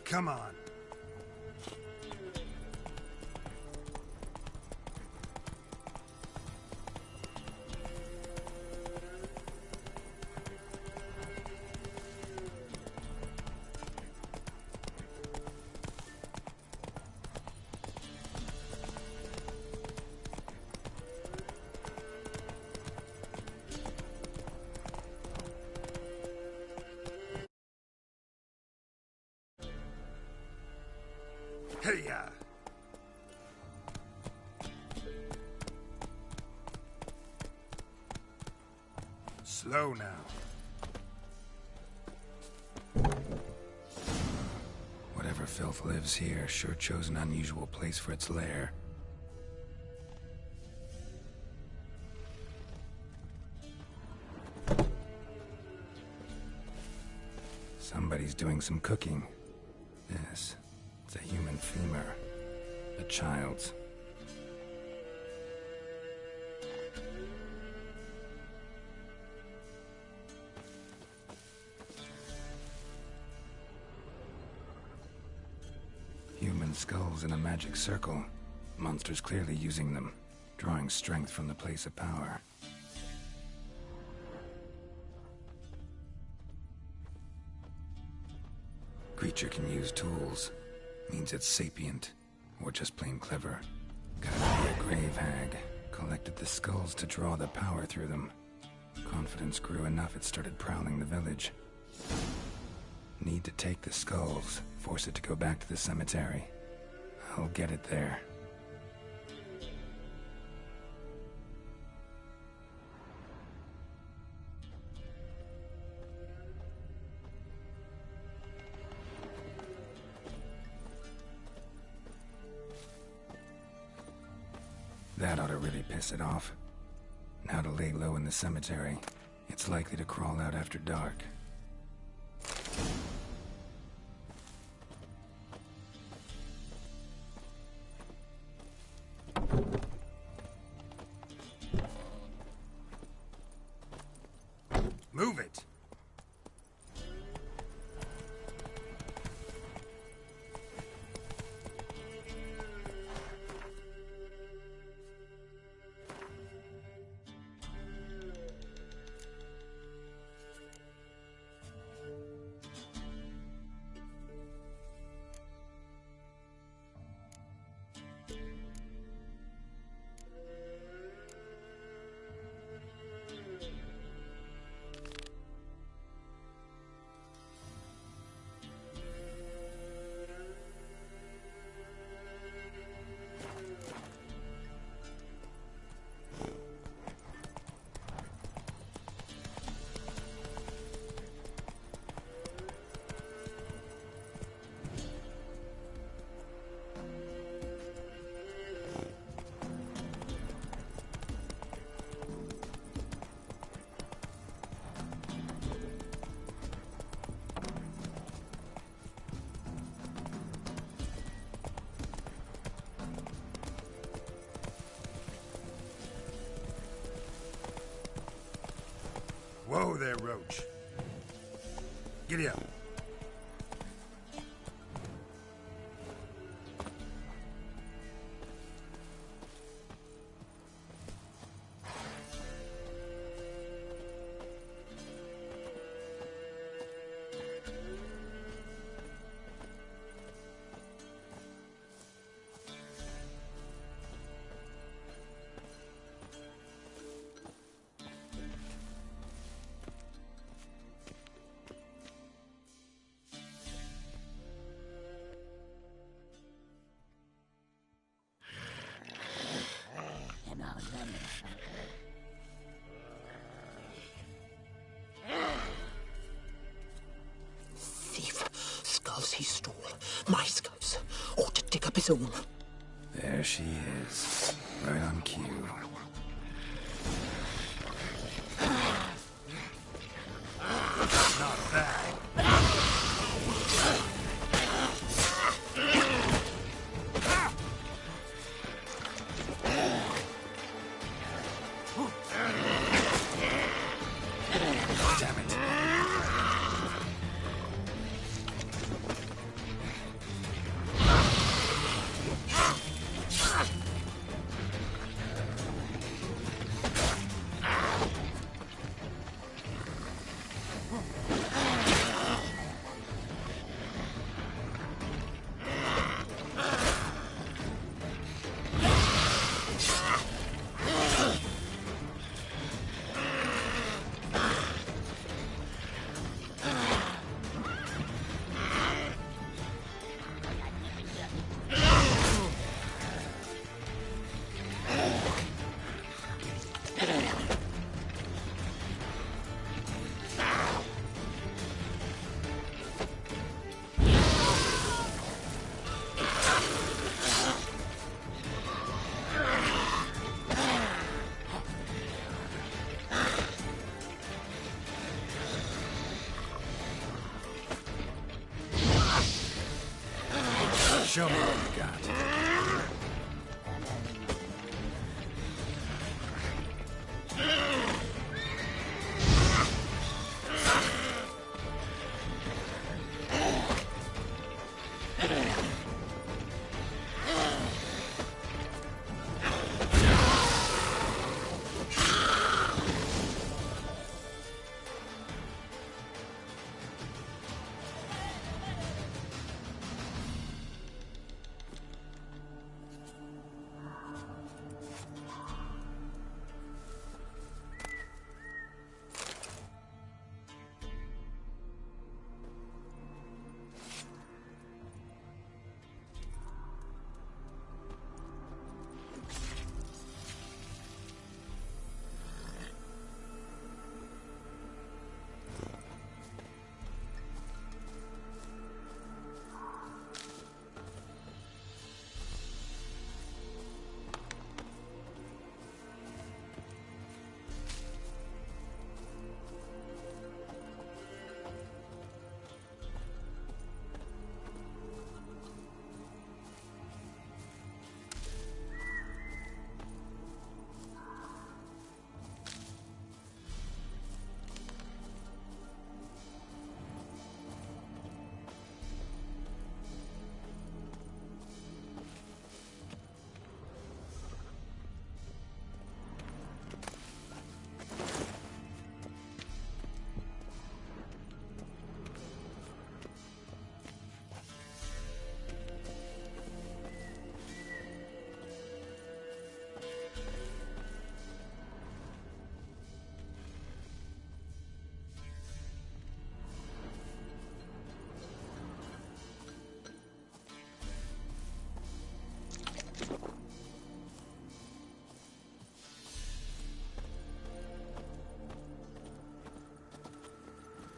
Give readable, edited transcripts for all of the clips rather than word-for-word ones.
Come on. Hey-ya! Slow now. Whatever filth lives here sure chose an unusual place for its lair. Somebody's doing some cooking. Yes. It's a human femur. A child's. Human skulls in a magic circle. Monsters clearly using them, drawing strength from the place of power. Creature can use tools. Means it's sapient, or just plain clever. Gotta be a grave hag. Collected the skulls to draw the power through them. Confidence grew enough it started prowling the village. Need to take the skulls, force it to go back to the cemetery. I'll get it there. That ought to really piss it off. Now to lay low in the cemetery. It's likely to crawl out after dark. Move it! Whoa there, Roach. Giddy up. He stole my skulls. Ought to dig up his own. There she is. Right on cue. Not bad. Damn it. Show me what you got.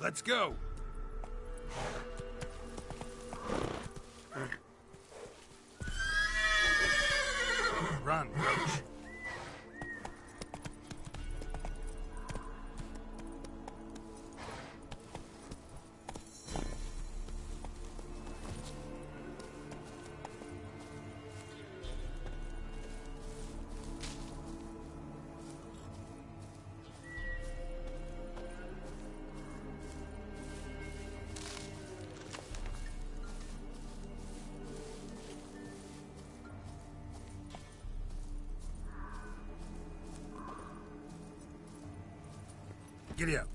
Let's go. Run, Roach. Giddy up.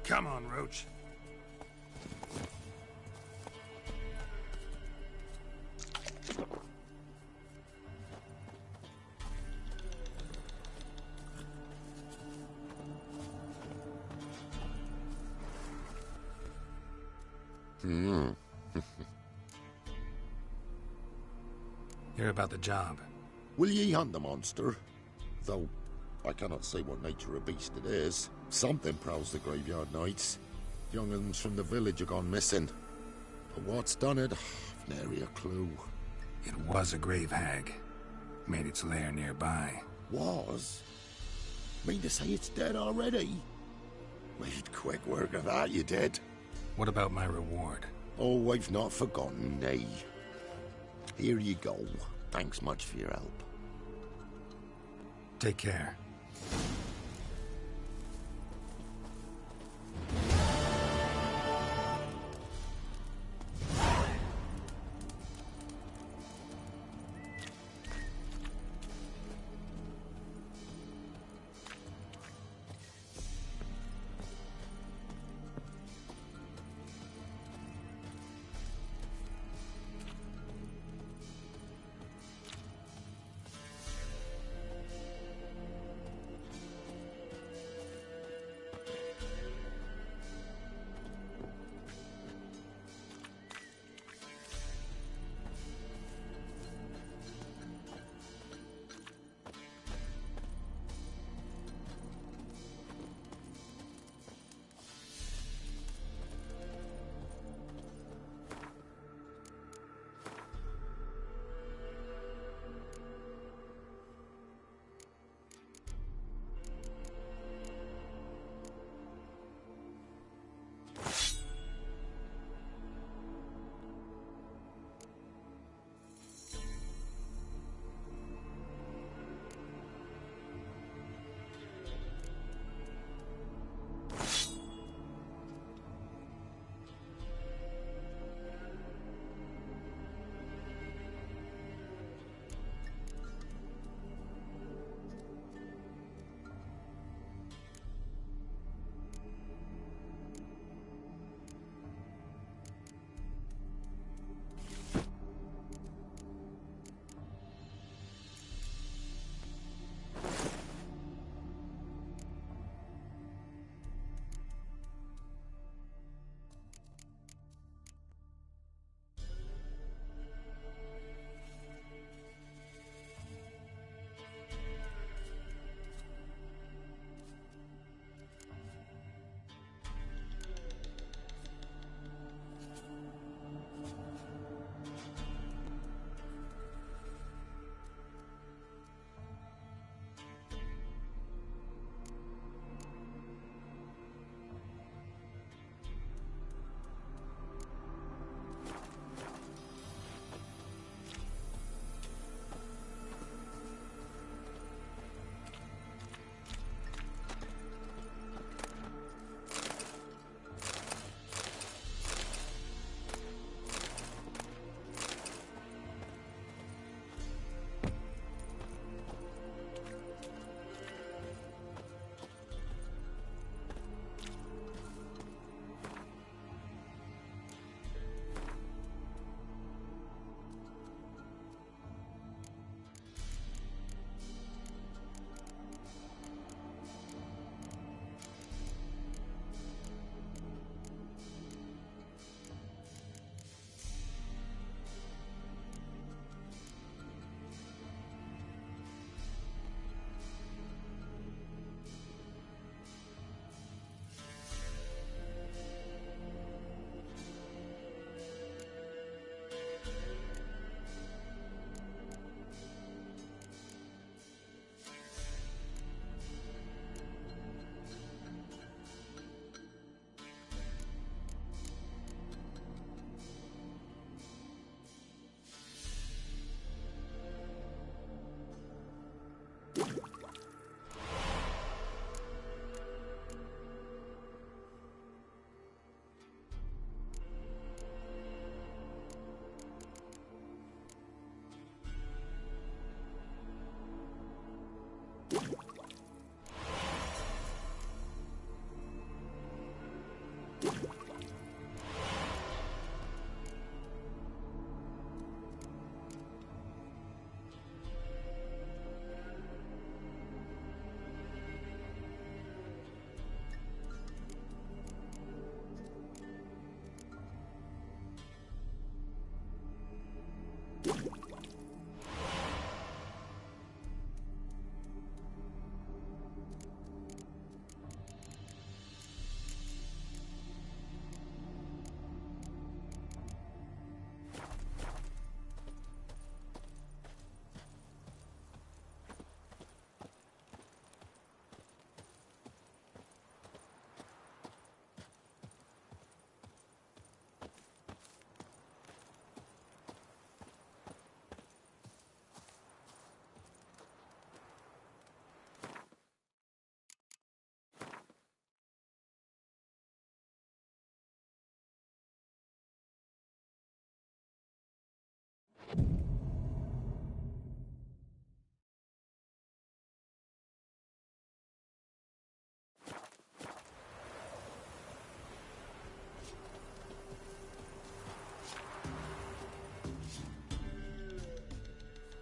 Come on, Roach. Hear about the job. Will ye hunt the monster? Though, I cannot say what nature of beast it is. Something prowls the graveyard nights. Young uns from the village are gone missing. But what's done it? I've nary a clue. It was a grave hag. Made its lair nearby. Was? Mean to say it's dead already? Made quick work of that, you did. What about my reward? Oh, I've not forgotten, nay. Here you go. Thanks much for your help. Take care.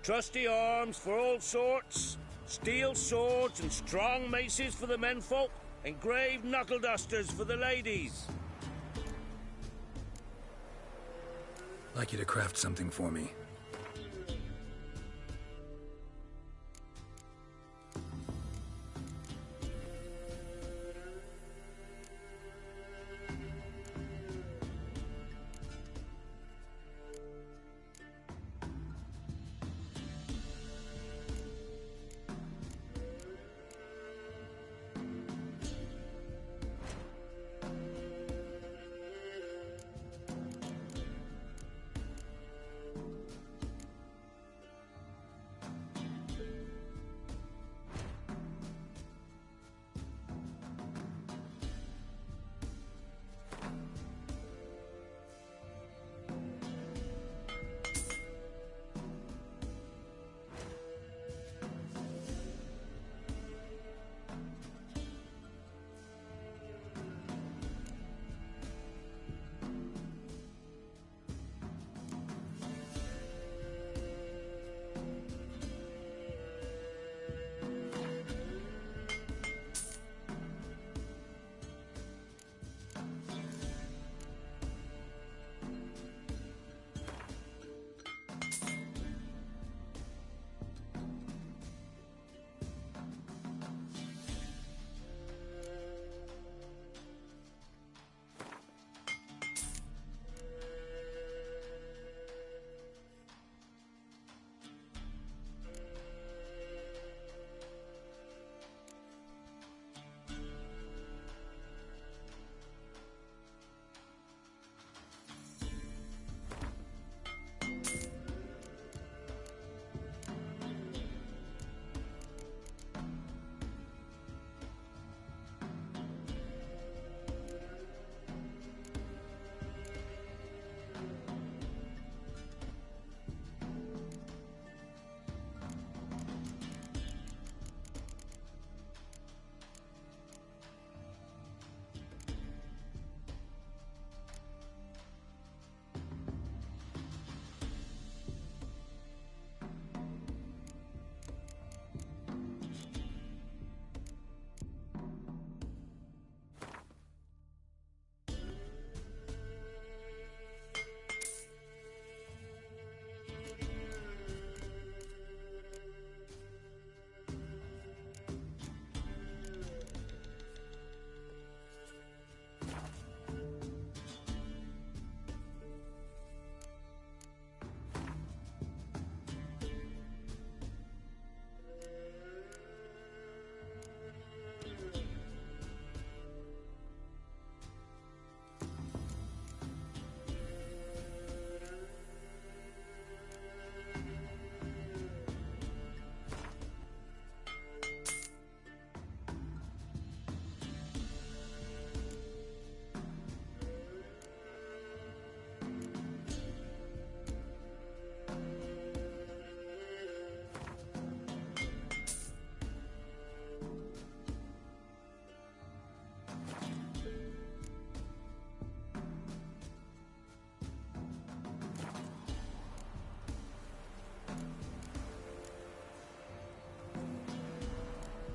Trusty arms for all sorts, steel swords and strong maces for the menfolk, engraved knuckle dusters for the ladies. I'd like you to craft something for me.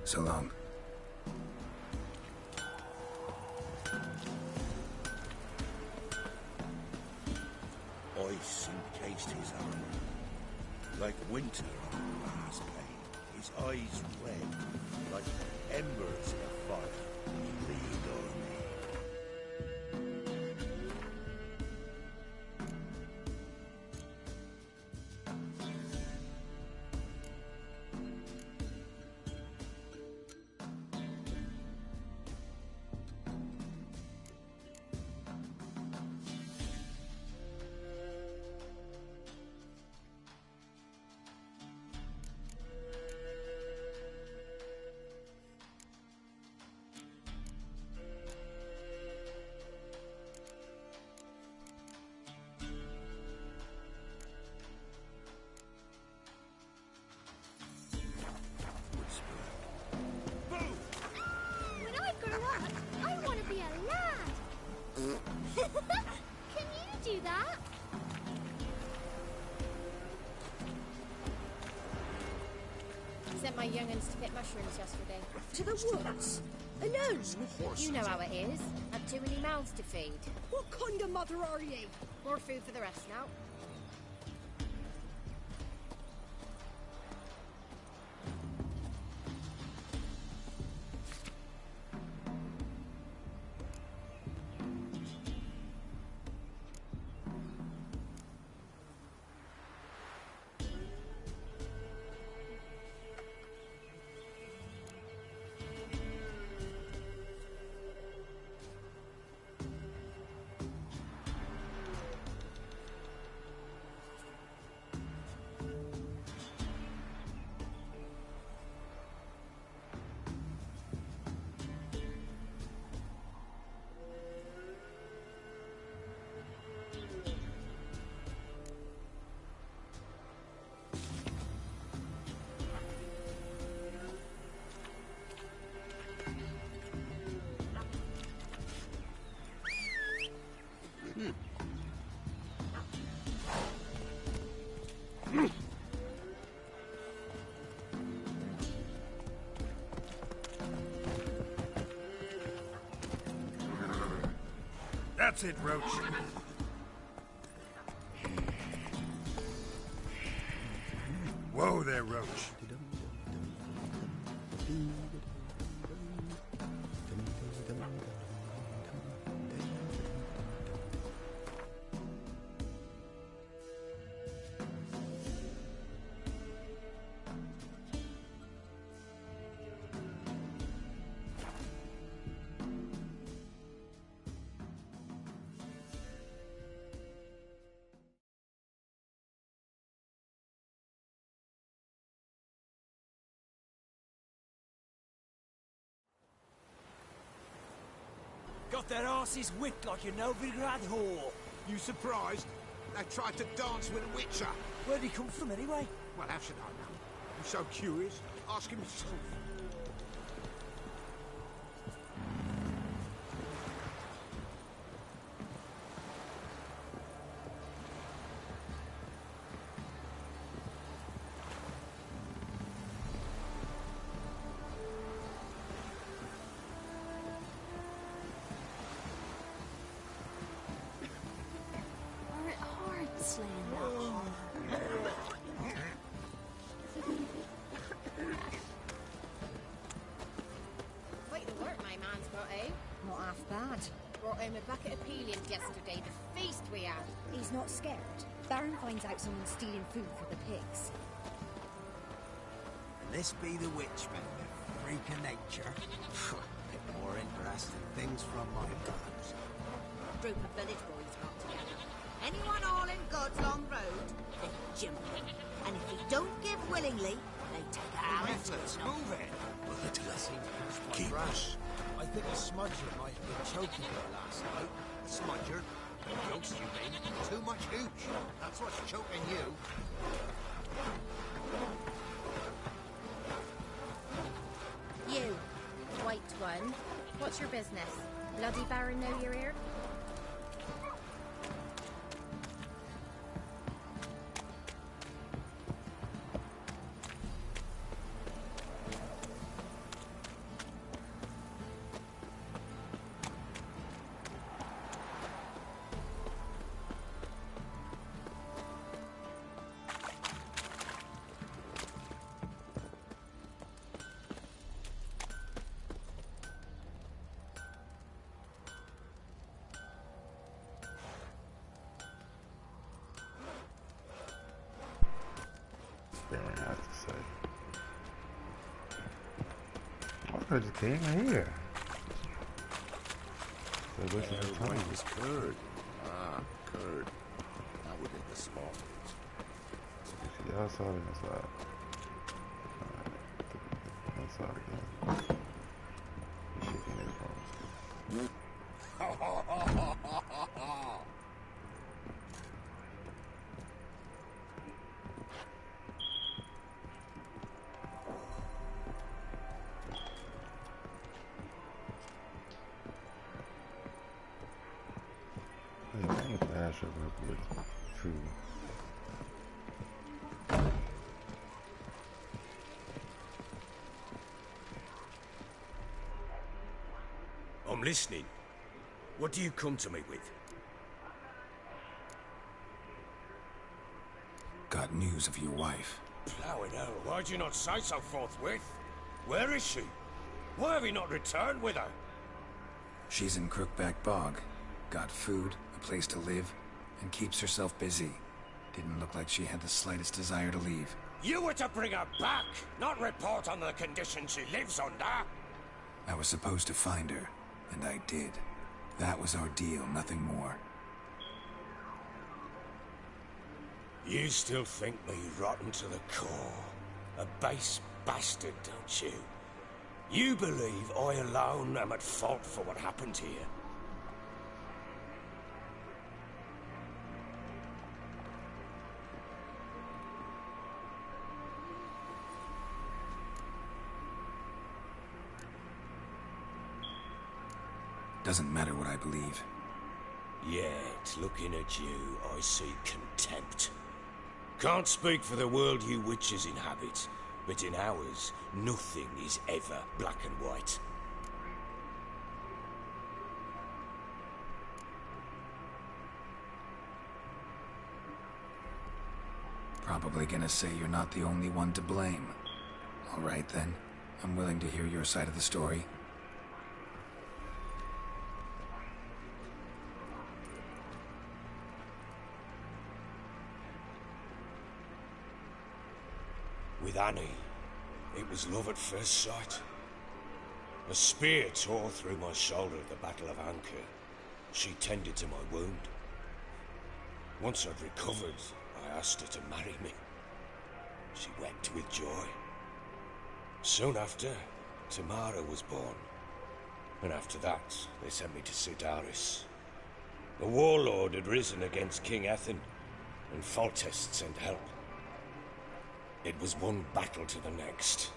So long. Ice encased his armor, like winter on a brass pane. His eyes red, like embers in a fire. He leaned on me. Can you do that? sent my young'uns to pick mushrooms yesterday. To the woods? Alone? You know how it is. Have too many mouths to feed. What kind of mother are you? More food for the rest now. That's it, Roach. Whoa there, Roach. Got their asses whipped like a Novigrad whore. You surprised? They tried to dance with a witcher. Where'd he come from anyway? Well, how should I know? I'm so curious. Ask him yourself. Quite the work my man's got, eh? Not half bad. Brought home a bucket of peelings yesterday, the feast we had. He's not scared. Baron finds out someone's stealing food for the pigs. This be the witch bender, freak of nature. Bit more interesting things from my guns. Group of village boys got together. Anyone all in God's long road, they jump him. And if he don't give willingly, they take a hammer. Let's move it. Keep us. I think a smudger might have been choking her last night. A smudger? Ghost, you mean? Too much hooch. That's what's choking you. You, white one, what's your business? Bloody Baron know you're here? I just came here. So what's the time? Is Curd. Ah, Curd. That would hit the spot. See, outside and inside. Alright. Inside again. He's shaking his bones. Real quick to I'm listening. What do you come to me with? Got news of your wife. Plowing hell, why'd you not say so forthwith? Where is she? Why have you not returned with her? She's in Crookback Bog. Got food, a place to live, and keeps herself busy. Didn't look like she had the slightest desire to leave. You were to bring her back, not report on the conditions she lives under. I was supposed to find her, and I did. That was our deal, nothing more. You still think me rotten to the core. A base bastard, don't you? You believe I alone am at fault for what happened here. Doesn't matter what I believe. Yet, looking at you, I see contempt. Can't speak for the world you witches inhabit, but in ours, nothing is ever black and white. Probably gonna say you're not the only one to blame. All right then, I'm willing to hear your side of the story. With Annie, it was love at first sight. A spear tore through my shoulder at the Battle of Anchor. She tended to my wound. Once I'd recovered, I asked her to marry me. She wept with joy. Soon after, Tamara was born. And after that, they sent me to Sidaris. The warlord had risen against King Ethan, and Foltest sent help. It was one battle to the next,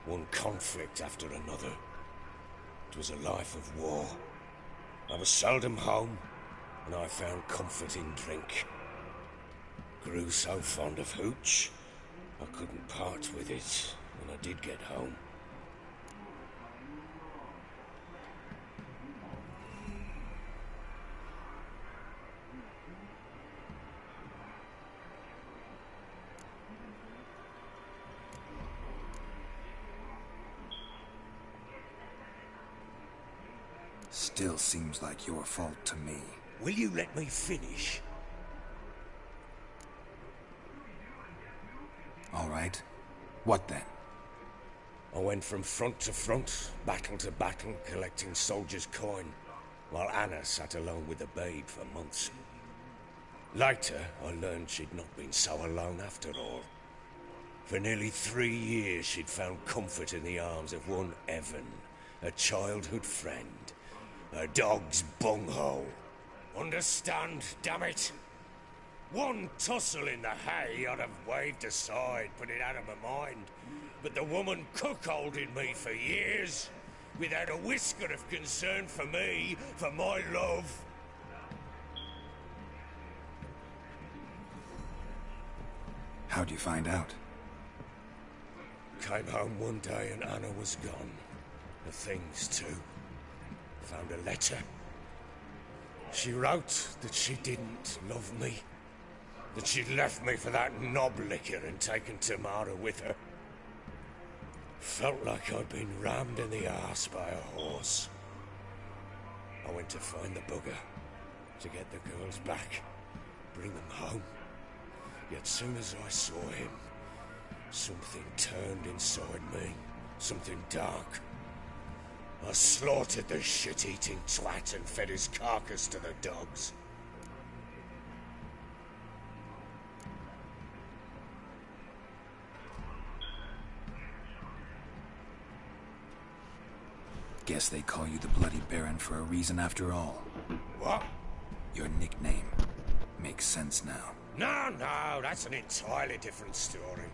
one conflict after another. It was a life of war. I was seldom home, and I found comfort in drink. Grew so fond of hooch, I couldn't part with it when I did get home. Still seems like your fault to me. Will you let me finish? All right. What then? I went from front to front, battle to battle, collecting soldiers' coin, while Anna sat alone with the babe for months. Later, I learned she'd not been so alone after all. For nearly 3 years, she'd found comfort in the arms of one Evan, a childhood friend. A dog's bunghole. Understand, damn it? One tussle in the hay I'd have waved aside, put it out of my mind. But the woman cuckolded me for years, without a whisker of concern for me, for my love. How'd you find out? Came home one day and Anna was gone. The things too. Found a letter. She wrote that she didn't love me. That she'd left me for that knob licker and taken Tamara with her. Felt like I'd been rammed in the arse by a horse. I went to find the bugger, to get the girls back, bring them home. Yet soon as I saw him, something turned inside me, something dark. I slaughtered the shit-eating twat and fed his carcass to the dogs. Guess they call you the Bloody Baron for a reason after all. What? Your nickname. Makes sense now. No, that's an entirely different story.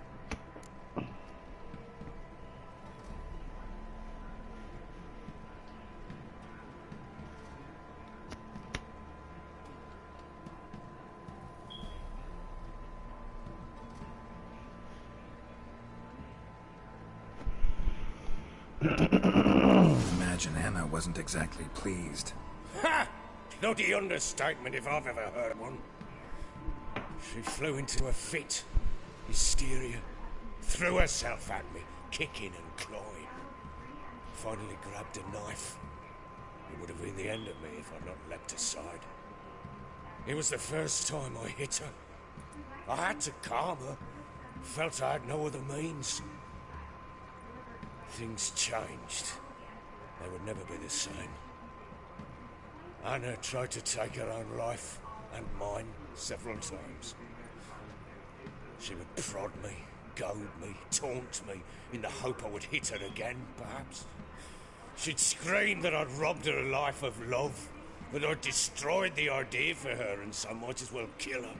imagine Anna wasn't exactly pleased. Ha! Bloody understatement if I've ever heard one. She flew into a fit. Hysteria. Threw herself at me, kicking and clawing. Finally grabbed a knife. It would have been the end of me if I'd not leapt aside. It was the first time I hit her. I had to calm her. Felt I had no other means. Things changed. They would never be the same. Anna tried to take her own life, and mine, several times. She would prod me, goad me, taunt me, in the hope I would hit her again, perhaps. She'd scream that I'd robbed her life of love, that I'd destroyed the idea for her, and so might as well kill her.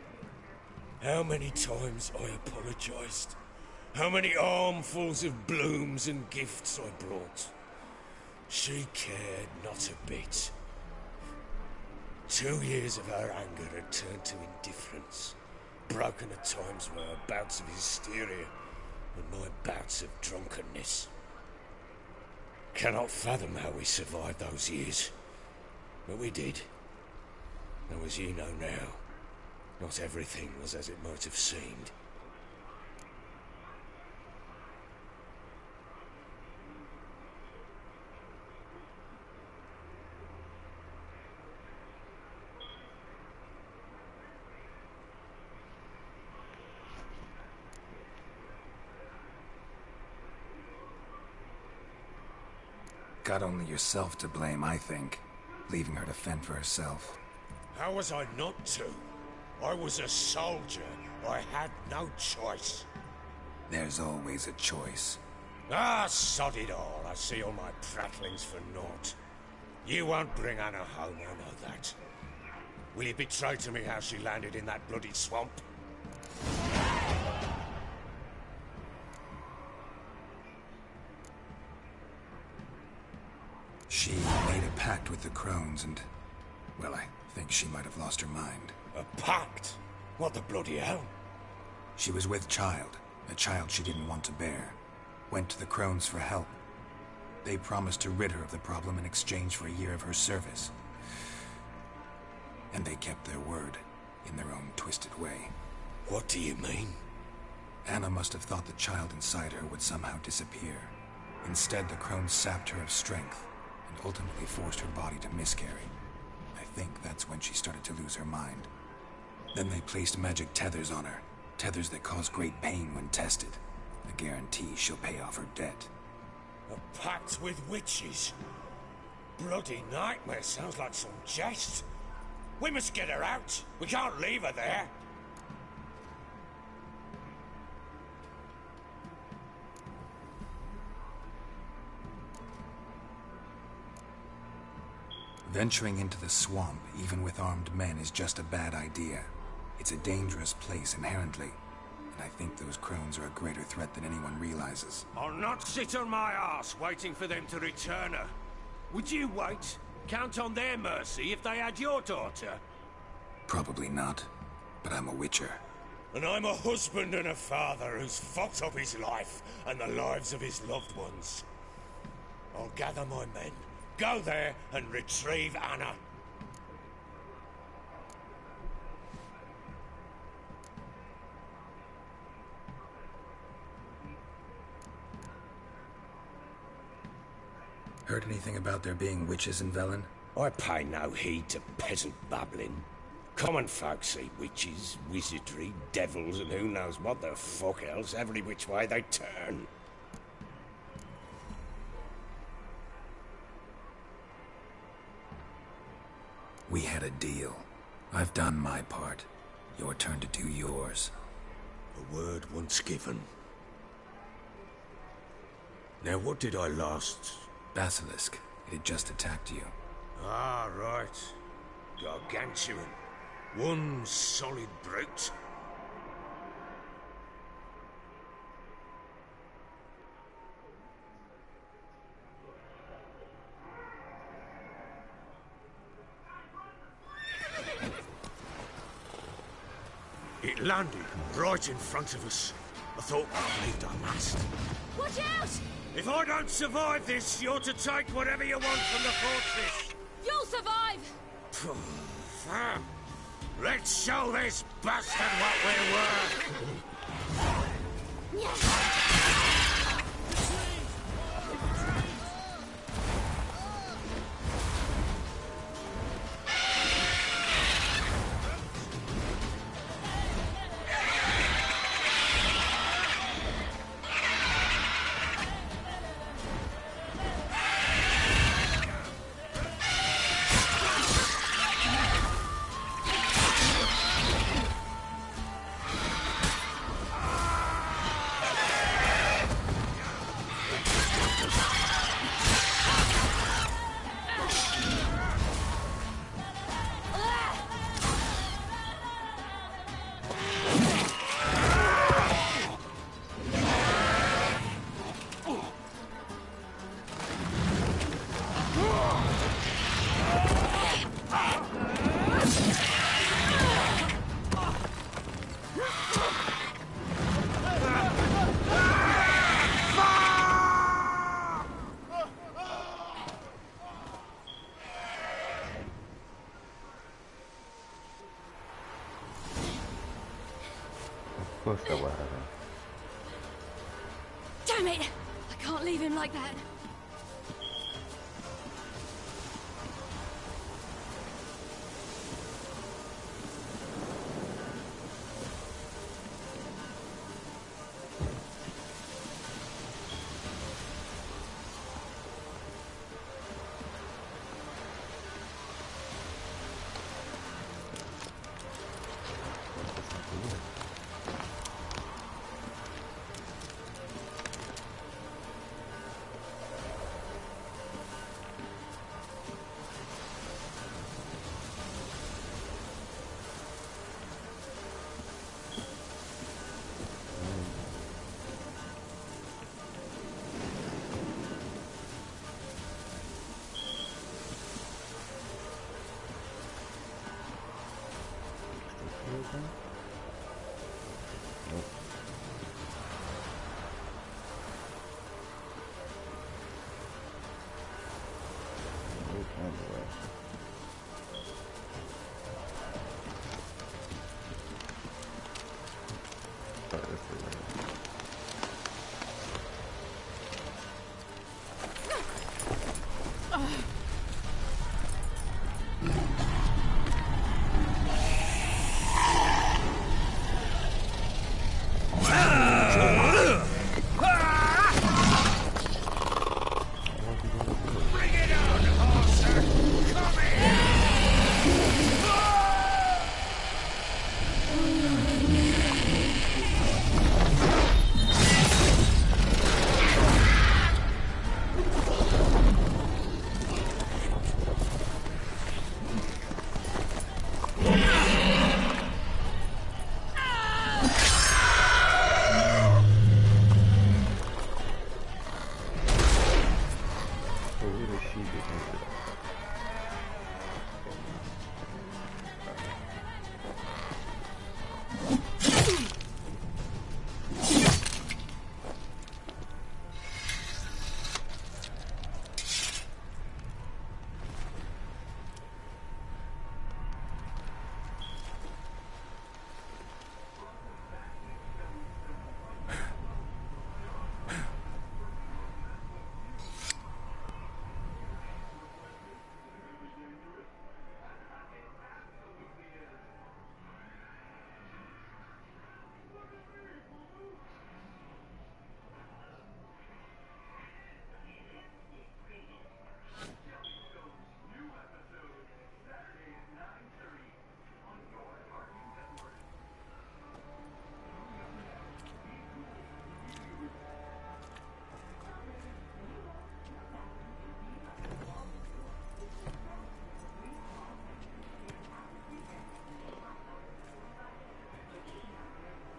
How many times I apologised. How many armfuls of blooms and gifts I brought. She cared not a bit. 2 years of her anger had turned to indifference, broken at times by her bouts of hysteria and my bouts of drunkenness. Cannot fathom how we survived those years, but we did. Though as you know now, not everything was as it might have seemed. Got only yourself to blame, I think. Leaving her to fend for herself. How was I not to? I was a soldier. I had no choice. There's always a choice. Ah, sod it all. I see all my prattlings for naught. You won't bring Anna home, I know that. Will you betray to me how she landed in that bloody swamp? She made a pact with the crones and... well, I think she might have lost her mind. A pact? What the bloody hell? She was with child, a child she didn't want to bear. Went to the crones for help. They promised to rid her of the problem in exchange for a year of her service. And they kept their word, in their own twisted way. What do you mean? Anna must have thought the child inside her would somehow disappear. Instead, the crones sapped her of strength, and ultimately forced her body to miscarry. I think that's when she started to lose her mind. Then they placed magic tethers on her, tethers that cause great pain when tested. A guarantee she'll pay off her debt. A pact with witches? Bloody nightmare, sounds like some jest. We must get her out. We can't leave her there. Venturing into the swamp, even with armed men, is just a bad idea. It's a dangerous place inherently, and I think those crones are a greater threat than anyone realizes. I'll not sit on my arse waiting for them to return her. Would you wait? Count on their mercy if they had your daughter? Probably not, but I'm a witcher. And I'm a husband and a father who's fucked up his life and the lives of his loved ones. I'll gather my men, go there and retrieve Anna. Heard anything about there being witches in Velen? I pay no heed to peasant babbling. Common folk see witches, wizardry, devils, and who knows what the fuck else every which way they turn. We had a deal. I've done my part. Your turn to do yours. A word once given. Now what did I last... Basilisk. It had just attacked you. Ah, right. Gargantuan. One solid brute. It landed right in front of us. I thought I believed our last. Watch out! If I don't survive this, you're to take whatever you want from the fortress. You'll survive! Let's show this bastard what we're worth. Of course that will happen. Damn it! I can't leave him like that.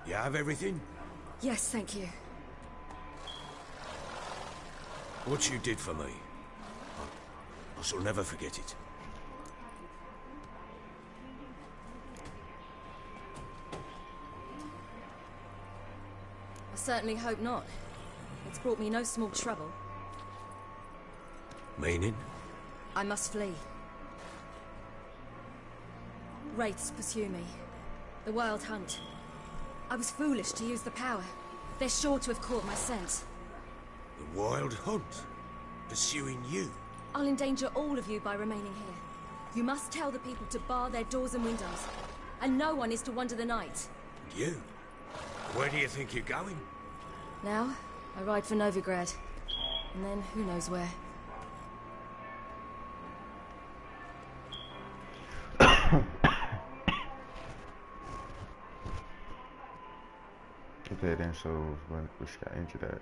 You have everything? Yes, thank you. What you did for me, I shall never forget it. I certainly hope not. It's brought me no small trouble. Meaning? I must flee. Wraiths pursue me. The Wildhunt. I was foolish to use the power. They're sure to have caught my scent. The Wildhunt? Pursuing you? I'll endanger all of you by remaining here. You must tell the people to bar their doors and windows. And no one is to wander the night. You? Where do you think you're going? Now, I ride for Novigrad. And then who knows where. Okay, then so when we got into that.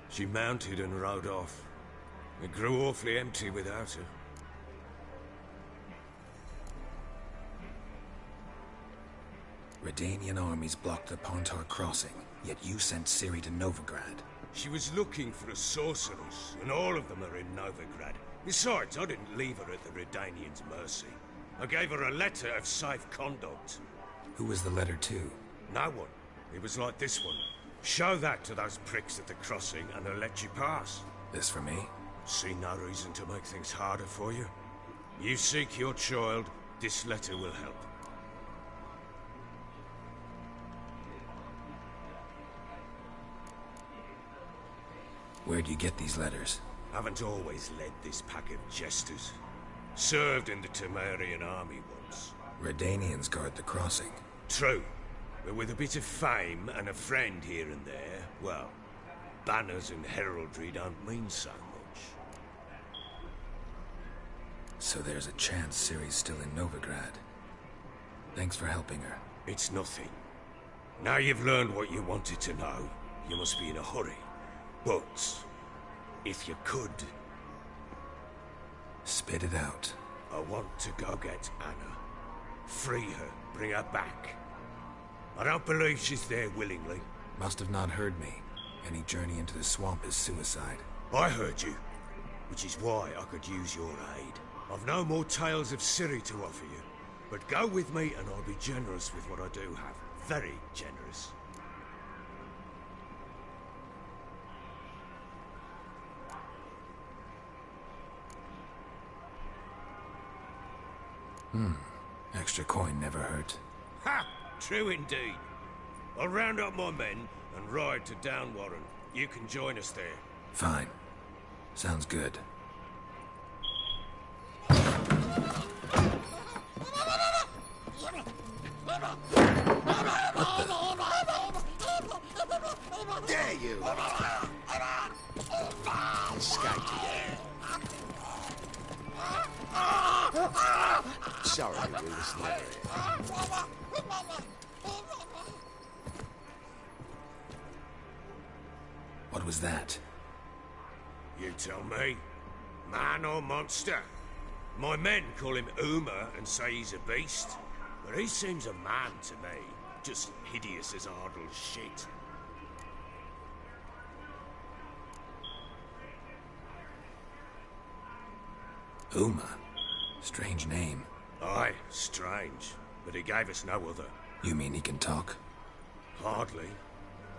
She mounted and rode off. It grew awfully empty without her. Redanian armies blocked the Pontar crossing, yet you sent Ciri to Novigrad. She was looking for a sorceress, and all of them are in Novigrad. Besides, I didn't leave her at the Redanians' mercy. I gave her a letter of safe conduct. Who was the letter to? No one. It was like this one. Show that to those pricks at the crossing, and they'll let you pass. This for me? See no reason to make things harder for you. You seek your child, this letter will help. Where'd you get these letters? Haven't always led this pack of jesters. Served in the Temerian army once. Redanians guard the crossing. True. But with a bit of fame and a friend here and there, well, banners and heraldry don't mean so much. So there's a chance Ciri's still in Novigrad. Thanks for helping her. It's nothing. Now you've learned what you wanted to know, you must be in a hurry. But, if you could... Spit it out. I want to go get Anna. Free her, bring her back. I don't believe she's there willingly. Must have not heard me. Any journey into the swamp is suicide. I heard you, which is why I could use your aid. I've no more tales of Ciri to offer you, but go with me and I'll be generous with what I do have. Very generous. Extra coin never hurt. Ha! True indeed. I'll round up my men and ride to Downwarren. You can join us there. Fine. Sounds good. Dare you! Escaped again. Sorry, we was never here. What was that? You tell me. Man or monster? My men call him Uma and say he's a beast. But he seems a man to me. Just hideous as Ardle's shit. Uma? Strange name. Aye, strange. But he gave us no other. You mean he can talk? Hardly.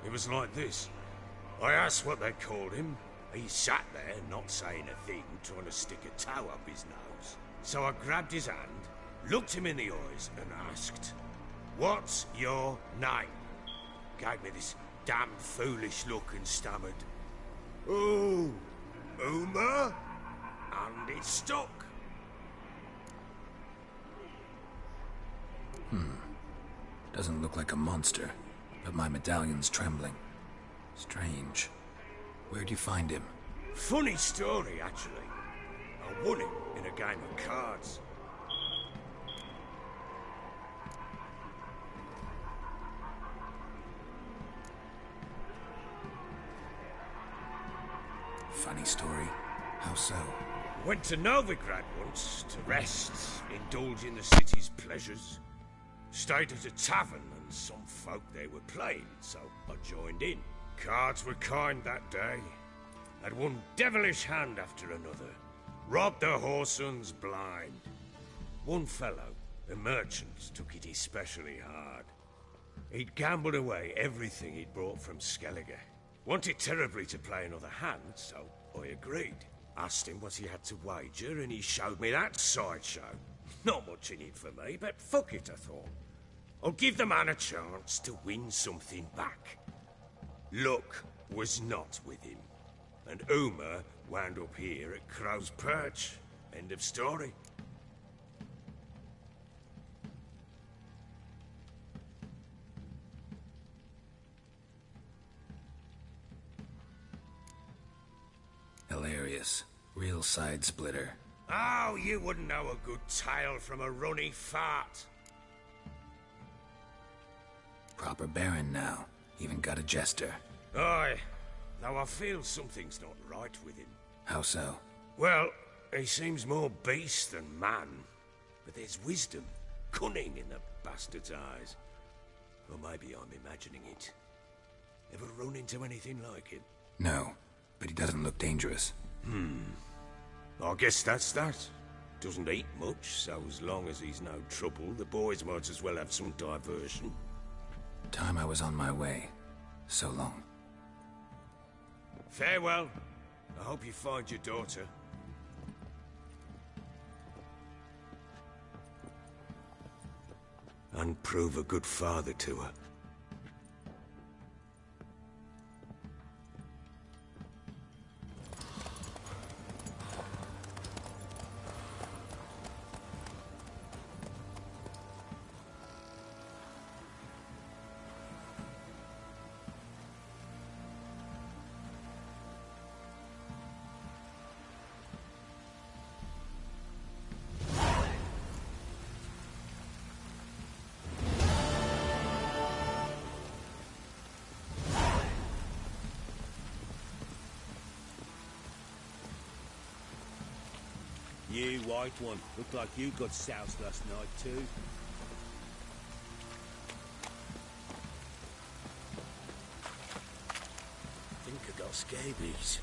It was like this. I asked what they called him. He sat there, not saying a thing, trying to stick a toe up his nose. So I grabbed his hand, looked him in the eyes, and asked, "What's your name?" Gave me this damn foolish look and stammered, "Oh, Uma?" And it stuck. Doesn't look like a monster, but my medallion's trembling. Strange. Where'd you find him? Funny story, actually. I won him in a game of cards. Funny story? How so? Went to Novigrad once to rest, indulge in the city's pleasures. Stayed at a tavern and some folk there were playing, so I joined in. Cards were kind that day. Had one devilish hand after another. Robbed the whoresons blind. One fellow, a merchant, took it especially hard. He'd gambled away everything he'd brought from Skellige. Wanted terribly to play another hand, so I agreed. Asked him what he had to wager, and he showed me that sideshow. Not much in it for me, but fuck it, I thought. I'll give the man a chance to win something back. Luck was not with him, and Uma wound up here at Crow's Perch. End of story. Hilarious. Real side splitter. Oh, you wouldn't know a good tale from a runny fart. Proper baron now. Even got a jester. Aye. Though I feel something's not right with him. How so? Well, he seems more beast than man. But there's wisdom, cunning in the bastard's eyes. Or maybe I'm imagining it. Ever run into anything like it? No, but he doesn't look dangerous. I guess that's that. Doesn't eat much, so as long as he's no trouble, the boys might as well have some diversion. Time I was on my way. So long. Farewell. I hope you find your daughter. And prove a good father to her. You white one. Looked like you got soused last night too. Think I got scabies.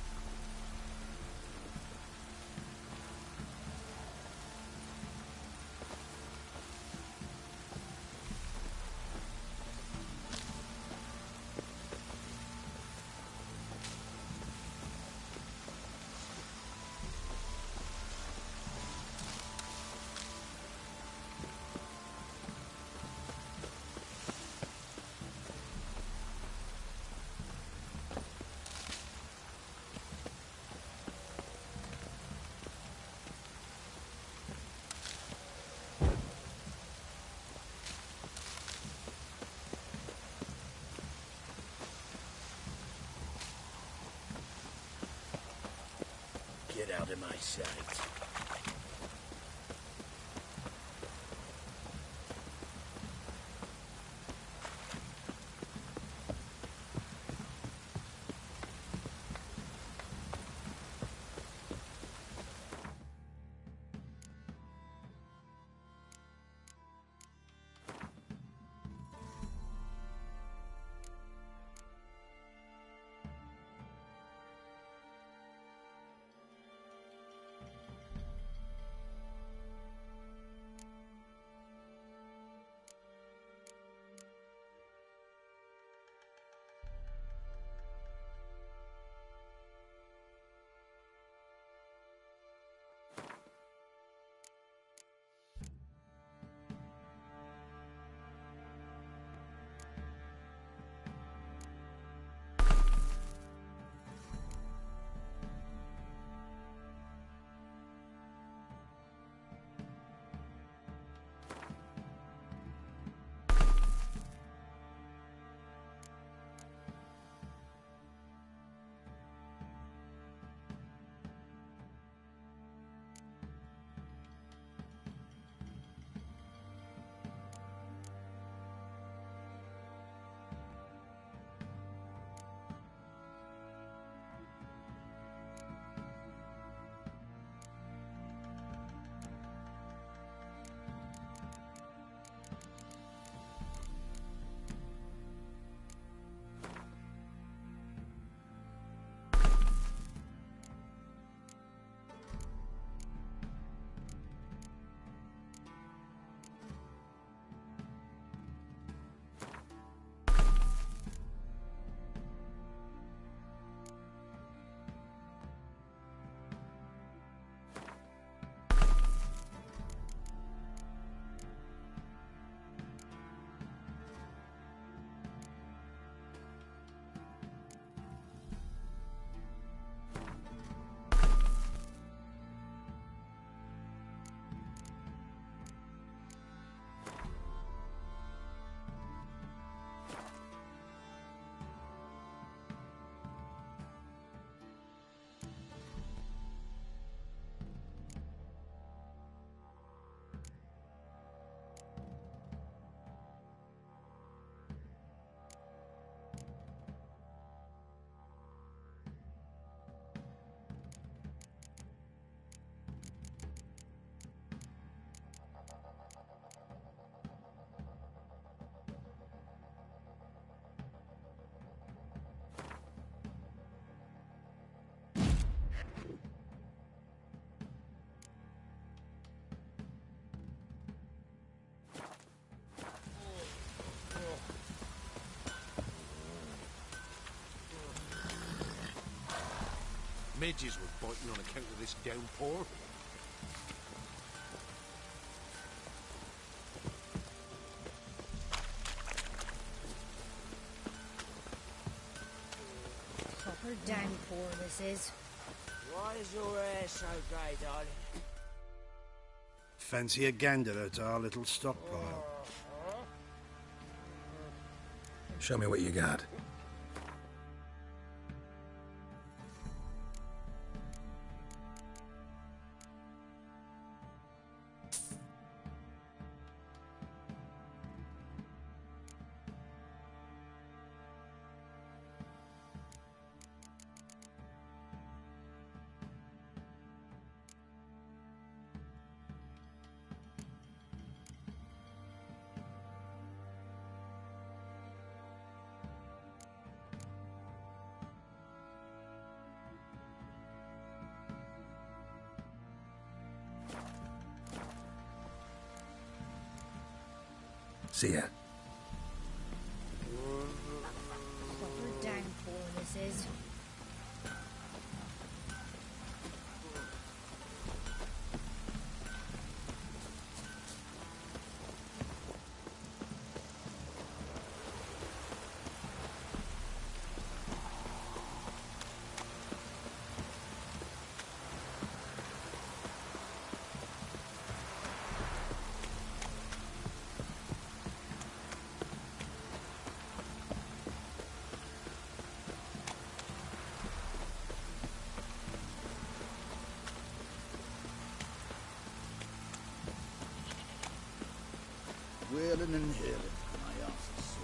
Get out of my sight. Midges were biting on account of this downpour. Proper downpour, this is. Why is your hair so grey, darling? Fancy a gander at our little stockpile. Show me what you got. See ya. Proper downpour, this is. Wailing and hailing, my arse is sore.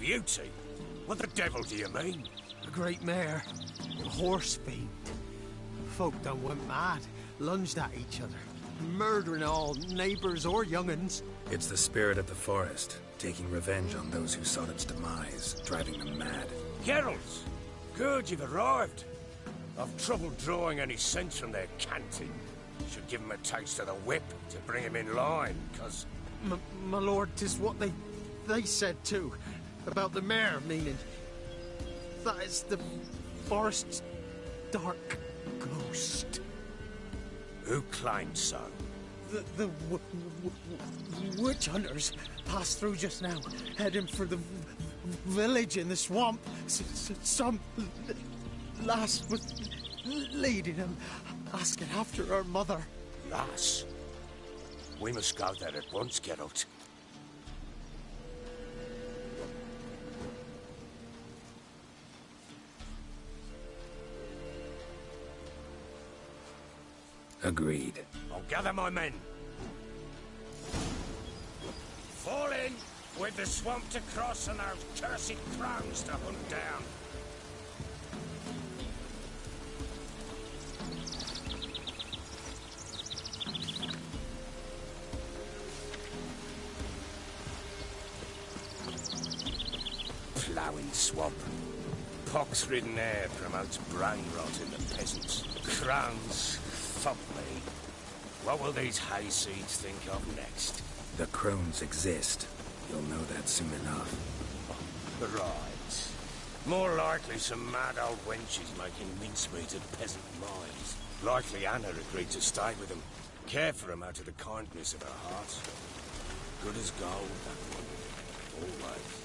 Beauty? What the devil do you mean? A great mare. A horse fiend. Folk done went mad. Lunged at each other. Murdering all neighbours or young'uns. It's the spirit of the forest, taking revenge on those who sought its demise, driving them mad. Geralt! Good, you've arrived. I've trouble drawing any sense from their canting. Should give 'em a taste of the whip to bring 'em in line, 'cause... My lord, 'tis what they said too. About the mare, meaning. That is the forest's dark ghost. Who claimed so? The witch hunters passed through just now, heading for the village in the swamp. Some lass was leading them, asking after her mother. Lass? We must go there at once, Geralt. Agreed. I'll gather my men. Fall in with the swamp to cross and those cursed crows to hunt down. Ploughing swamp. Pox-ridden air promotes brain rot in the peasants. Crones, fuck me. What will these hayseeds think of next? The crones exist. You'll know that soon enough. Right. More likely some mad old wenches making mincemeat of peasant minds. Likely Anna agreed to stay with them. Care for them out of the kindness of her heart. Good as gold, that one. Always.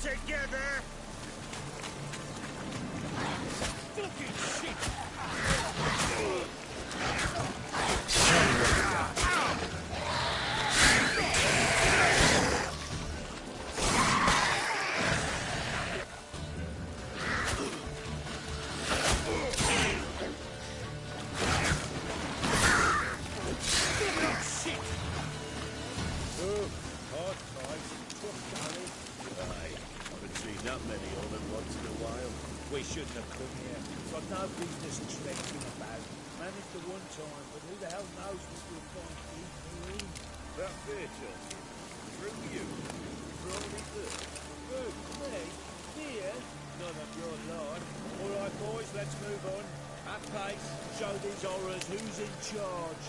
Together! Fucking shit! Show these horrors who's in charge.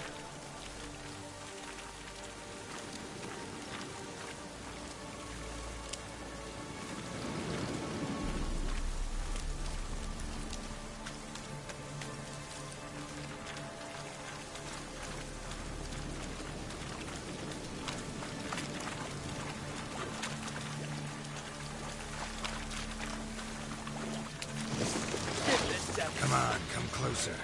Come on, come closer.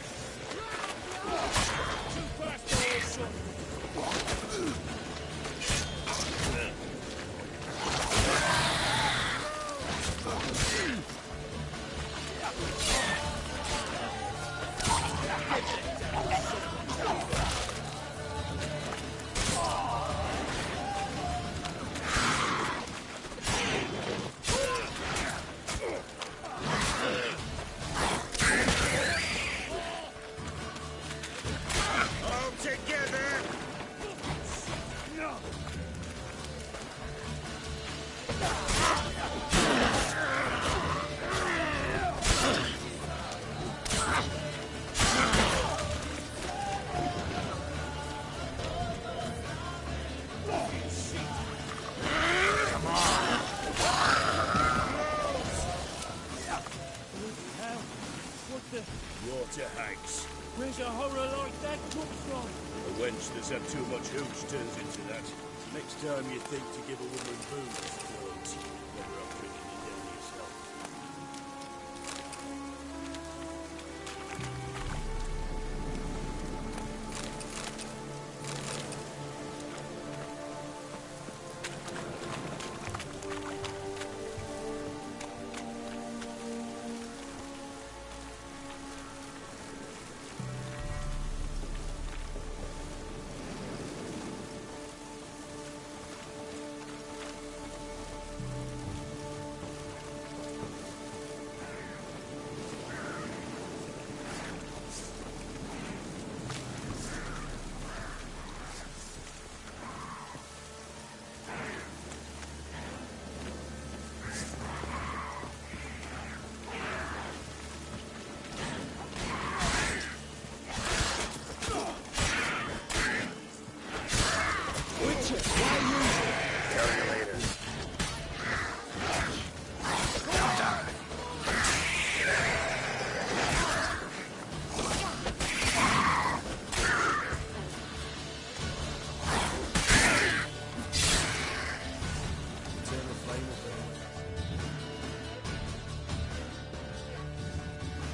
Where's a horror like that come from? A wench that's had too much hooch turns into that. Next time you think to give a woman booze, don't. Better off drinking it down yourself.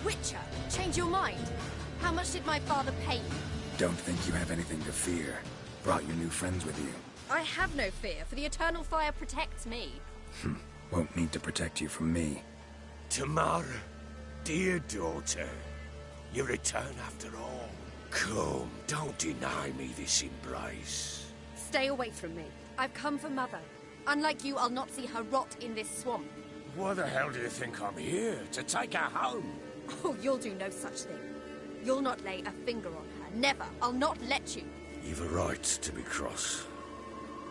Witcher, change your mind. How much did my father pay you? Don't think you have anything to fear. Brought your new friends with you. I have no fear, for the eternal fire protects me. Won't need to protect you from me. Tamara, dear daughter, you return after all. Come, don't deny me this embrace. Stay away from me. I've come for Mother. Unlike you, I'll not see her rot in this swamp. Why the hell do you think I'm here? To take her home? Oh, you'll do no such thing. You'll not lay a finger on her. Never. I'll not let you. You've a right to be cross.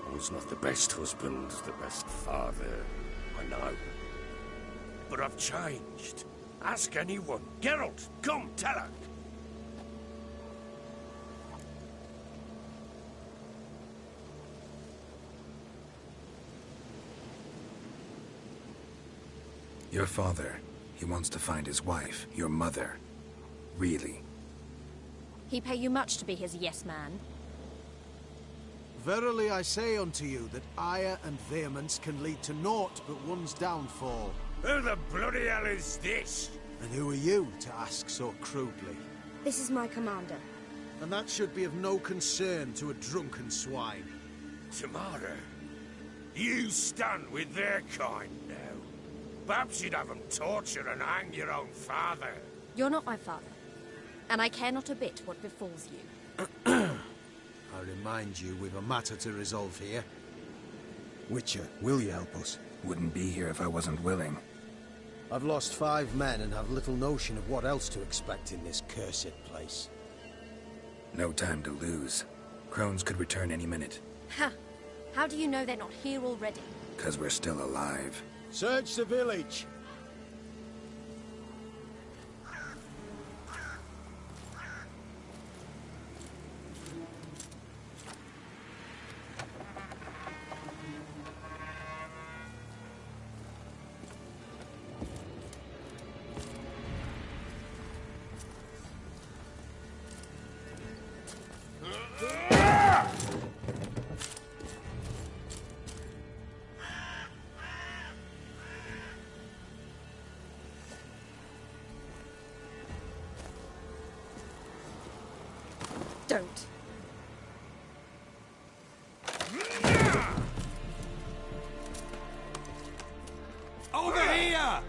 I was not the best husband, the best father, I know. But I've changed. Ask anyone. Geralt, come, tell her. Your father, he wants to find his wife, your mother. Really? He pay you much to be his yes man? Verily I say unto you that ire and vehemence can lead to naught but one's downfall. Who the bloody hell is this? And who are you to ask so crudely? This is my commander. And that should be of no concern to a drunken swine. Tamara, you stand with their kind now. Perhaps you'd have them torture and hang your own father. You're not my father, and I care not a bit what befalls you. I remind you, we've a matter to resolve here. Witcher, will you help us? Wouldn't be here if I wasn't willing. I've lost 5 men and have little notion of what else to expect in this cursed place. No time to lose. Crones could return any minute. Ha! How do you know they're not here already? 'Cause we're still alive. Search the village! Don't. Over here!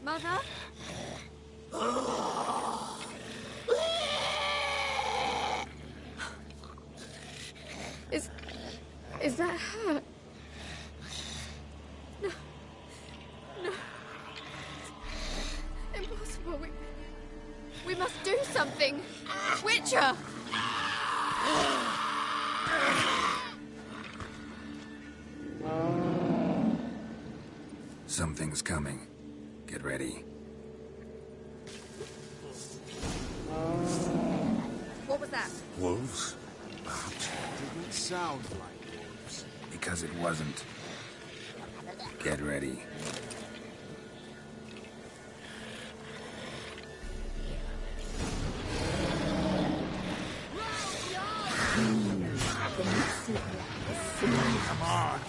Mother? Is that her? No. No. Impossible. We must do something. Witcher! Something's coming. Get ready. What was that? Wolves? Didn't sound like wolves. Because it wasn't. Get ready. Come on.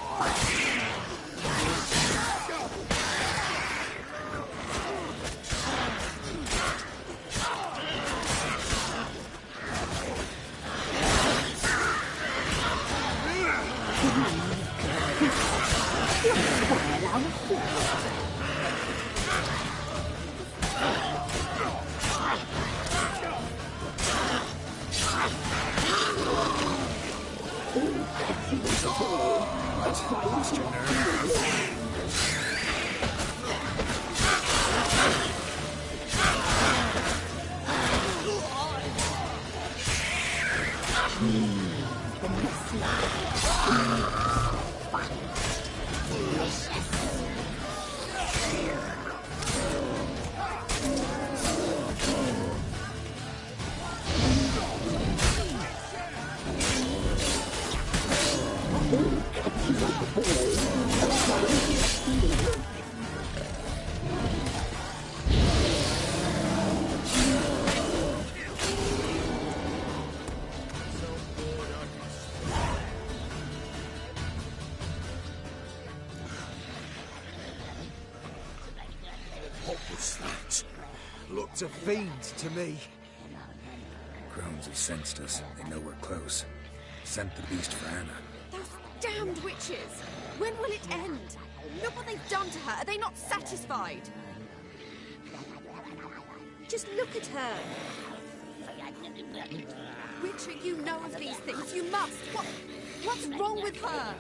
Lost your nerve? What was that? Looked a fiend to me. Crones have sensed us. They know we're close. Sent the beast for Anna. Those damned witches! When will it end? Look what they've done to her. Are they not satisfied? Just look at her. Witcher, you know of these things. You must. What's wrong with her?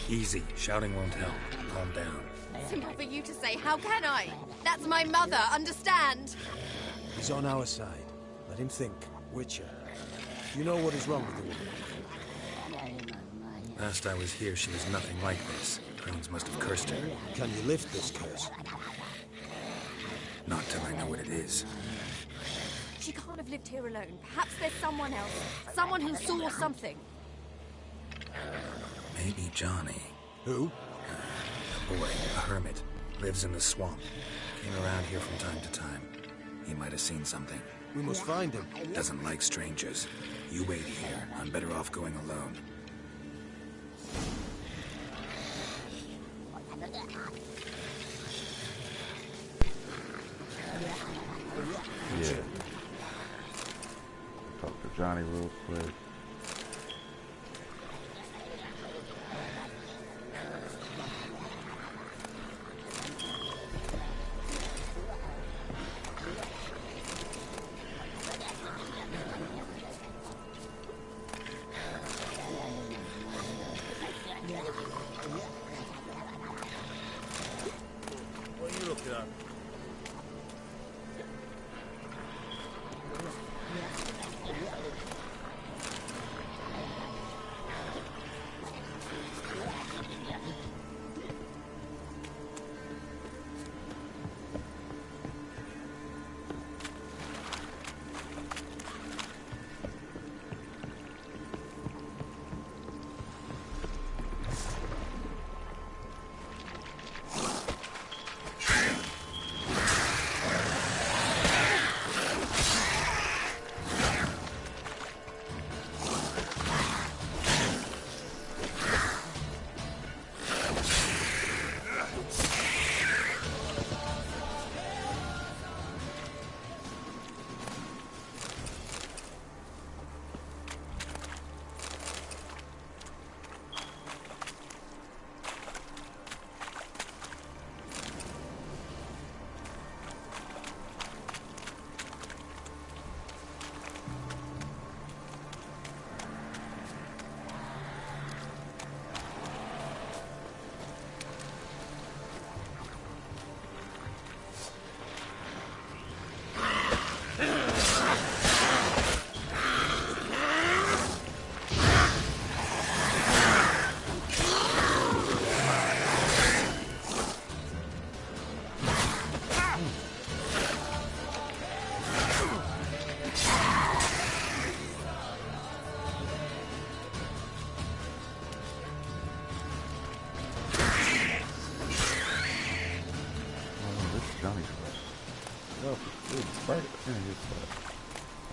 Easy. Shouting won't help. Calm down. Simple for you to say. How can I? That's my mother. Understand? He's on our side. Let him think. Witcher. You know what is wrong with the woman? Last I was here, she was nothing like this. Crones must have cursed her. Can you lift this curse? Not till I know what it is. She can't have lived here alone. Perhaps there's someone else. Someone who saw something. Maybe Johnny. Who? A boy, a hermit. Lives in the swamp. Came around here from time to time. He might have seen something. We must find him. Doesn't like strangers. You wait here. I'm better off going alone. Yeah. Talk to Johnny real quick. What are you looking at?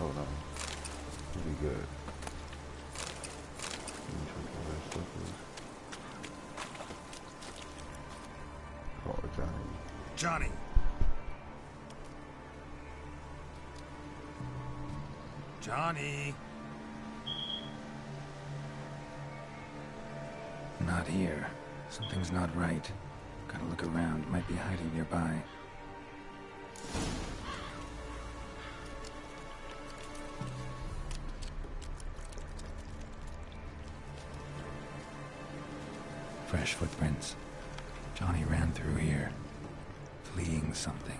Oh no. It'll be good. Oh, Johnny. Johnny. Not here. Something's not right. Gotta look around. Might be hiding nearby. Fresh footprints. Johnny ran through here, fleeing something.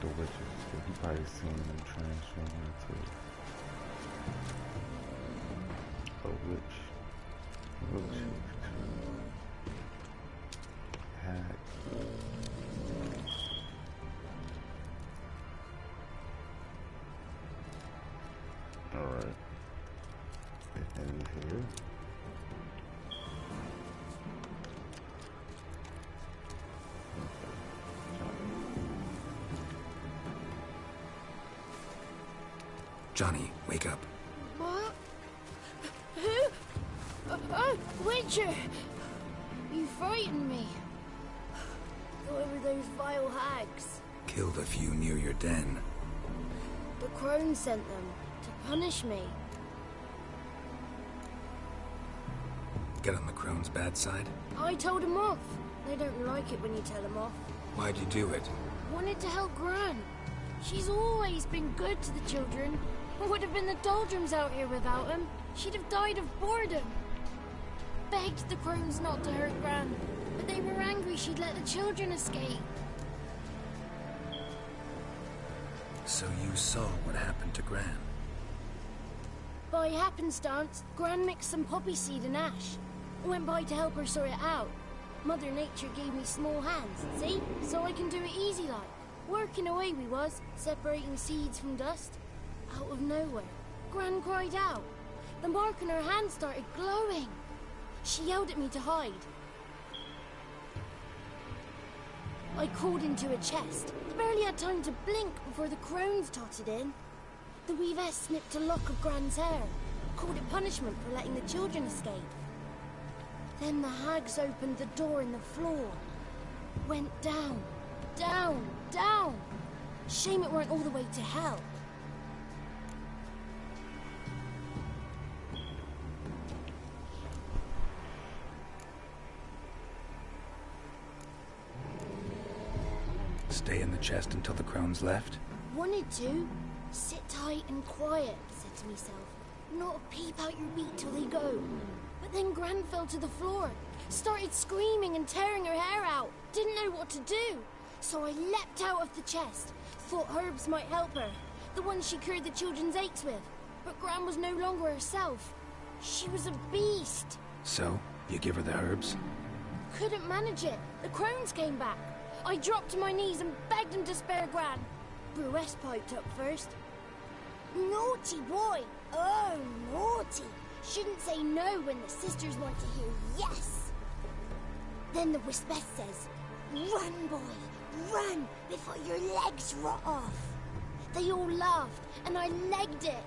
The witches. He probably seen them transform into a witch. Hag. Alright. It ends here. Johnny, wake up. What? Who? Oh, Witcher! You frightened me. Thought it were those vile hags. Killed a few near your den. The crone sent them to punish me. Get on the crone's bad side? I told them off. They don't like it when you tell them off. Why'd you do it? Wanted to help Gran. She's always been good to the children. It would have been the doldrums out here without him. She'd have died of boredom. Begged the crones not to hurt Gran, but they were angry she'd let the children escape. So you saw what happened to Gran? By happenstance, Gran mixed some poppy seed and ash. I went by to help her sort it out. Mother Nature gave me small hands, see? So I can do it easy like. Working away we was, separating seeds from dust. Out of nowhere, Gran cried out. The mark on her hand started glowing. She yelled at me to hide. I crawled into a chest. Barely had time to blink before the crones totted in. The weavess snipped a lock of Gran's hair, called it punishment for letting the children escape. Then the hags opened the door in the floor. Went down, down, down. Shame it weren't all the way to hell. Stay in the chest until the crones left? Wanted to. Sit tight and quiet, said to myself. Not a peep out your beat till they go. But then Gran fell to the floor. Started screaming and tearing her hair out. Didn't know what to do. So I leapt out of the chest. Thought herbs might help her. The ones she cured the children's aches with. But Gran was no longer herself. She was a beast. So, you give her the herbs? Couldn't manage it. The crones came back. I dropped to my knees and begged him to spare Gran. Bruess piped up first. Naughty boy! Oh, naughty! Shouldn't say no when the sisters want to hear yes! Then the Wispess says, run, boy, run, before your legs rot off. They all laughed, and I legged it.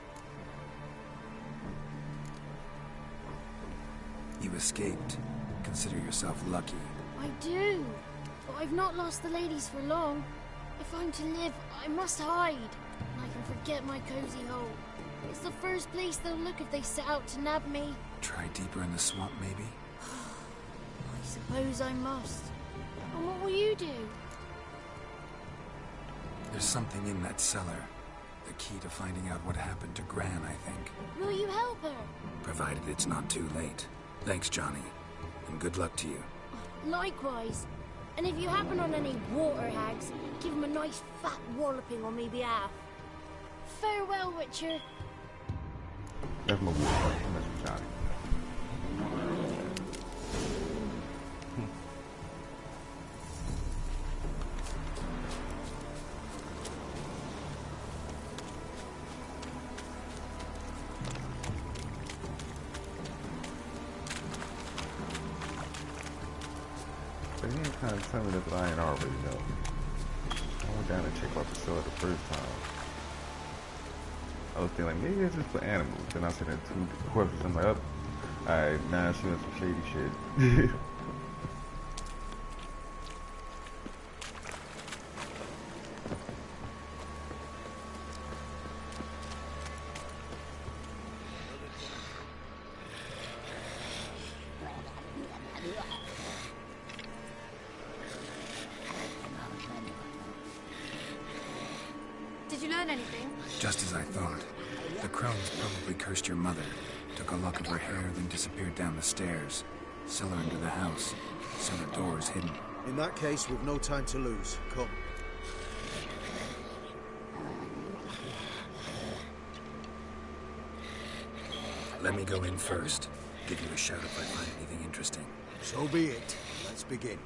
You escaped. Consider yourself lucky. I do. But I've not lost the ladies for long. If I'm to live, I must hide. And I can forget my cozy hole. It's the first place they'll look if they set out to nab me. Try deeper in the swamp, maybe? I suppose I must. And what will you do? There's something in that cellar. The key to finding out what happened to Gran, I think. Will you help her? Provided it's not too late. Thanks, Johnny. And good luck to you. Likewise. And if you happen on any water hags, give them a nice fat walloping on me behalf. Farewell, Witcher. That's my boy. That's Johnny. But he ain't kind of telling me that I ain't already know. I went down and checked out the cellar the first time. I was thinking like, maybe it's just for animals. Then I said that two questions. I'm like, oh, alright, now she doing some shady shit. Did you learn find anything? Just as I thought. The crones probably cursed your mother, took a lock of her hair, then disappeared down the stairs. Cellar into the house. Cellar doors hidden. In that case, we've no time to lose. Come. Let me go in first. Give you a shout if I find anything interesting. So be it. Let's begin.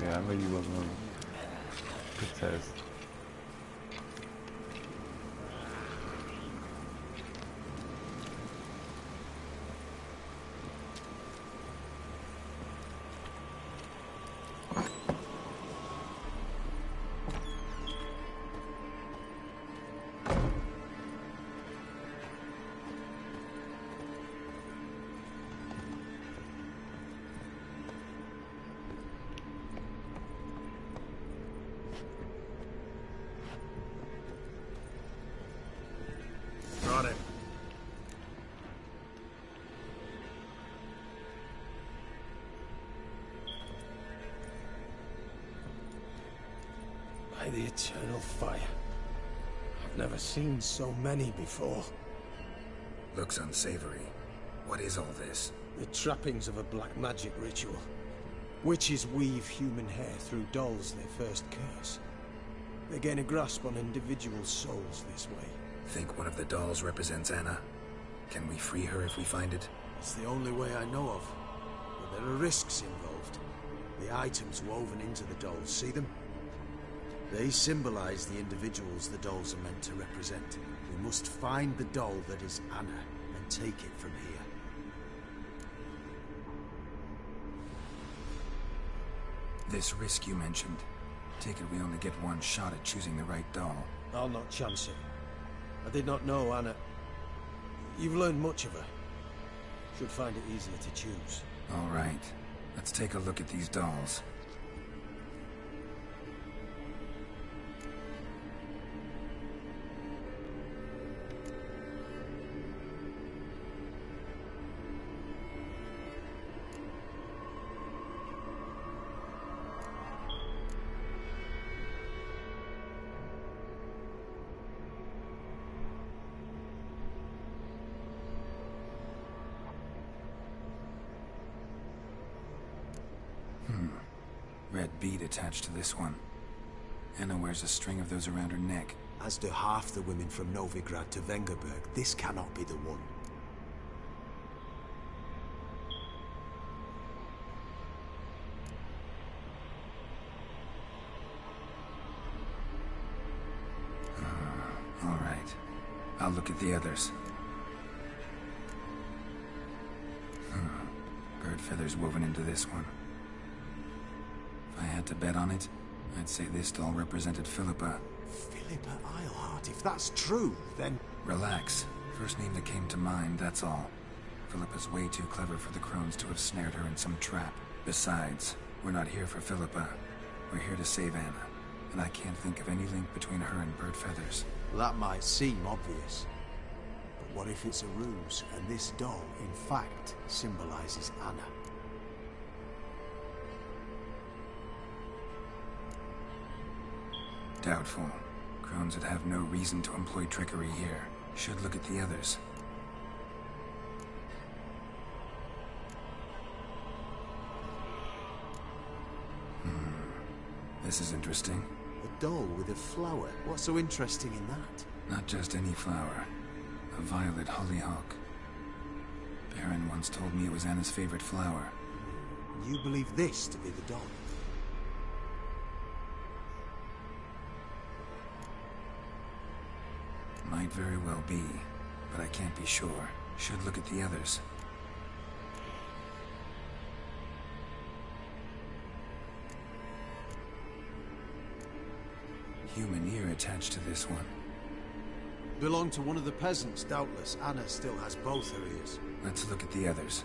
Yeah, I know you wasn't going to protest. Got it. By the eternal fire. I've never seen so many before. Looks unsavory. What is all this? The trappings of a black magic ritual. Witches weave human hair through dolls they first curse. They gain a grasp on individual souls this way. Think one of the dolls represents Anna? Can we free her if we find it? It's the only way I know of. But there are risks involved. The items woven into the dolls, see them? They symbolize the individuals the dolls are meant to represent. We must find the doll that is Anna and take it from here. This risk you mentioned. Take it we only get one shot at choosing the right doll. I'll not chance it. I did not know Anna. You've learned much of her. Should find it easier to choose. All right. Let's take a look at these dolls. Red bead attached to this one. Anna wears a string of those around her neck. As do half the women from Novigrad to Vengerberg, this cannot be the one. All right. I'll look at the others. Bird feathers woven into this one. If I had to bet on it, I'd say this doll represented Philippa. Philippa Eilhart, if that's true, then... Relax. First name that came to mind, that's all. Philippa's way too clever for the crones to have snared her in some trap. Besides, we're not here for Philippa. We're here to save Anna. And I can't think of any link between her and bird feathers. That might seem obvious. But what if it's a ruse, and this doll, in fact, symbolizes Anna? Doubtful. Crones would have no reason to employ trickery here. Should look at the others. This is interesting. A doll with a flower. What's so interesting in that? Not just any flower. A violet hollyhock. Baron once told me it was Anna's favorite flower. You believe this to be the doll? Might very well be, but I can't be sure. Should look at the others. Human ear attached to this one. Belonged to one of the peasants, doubtless. Anna still has both her ears. Let's look at the others.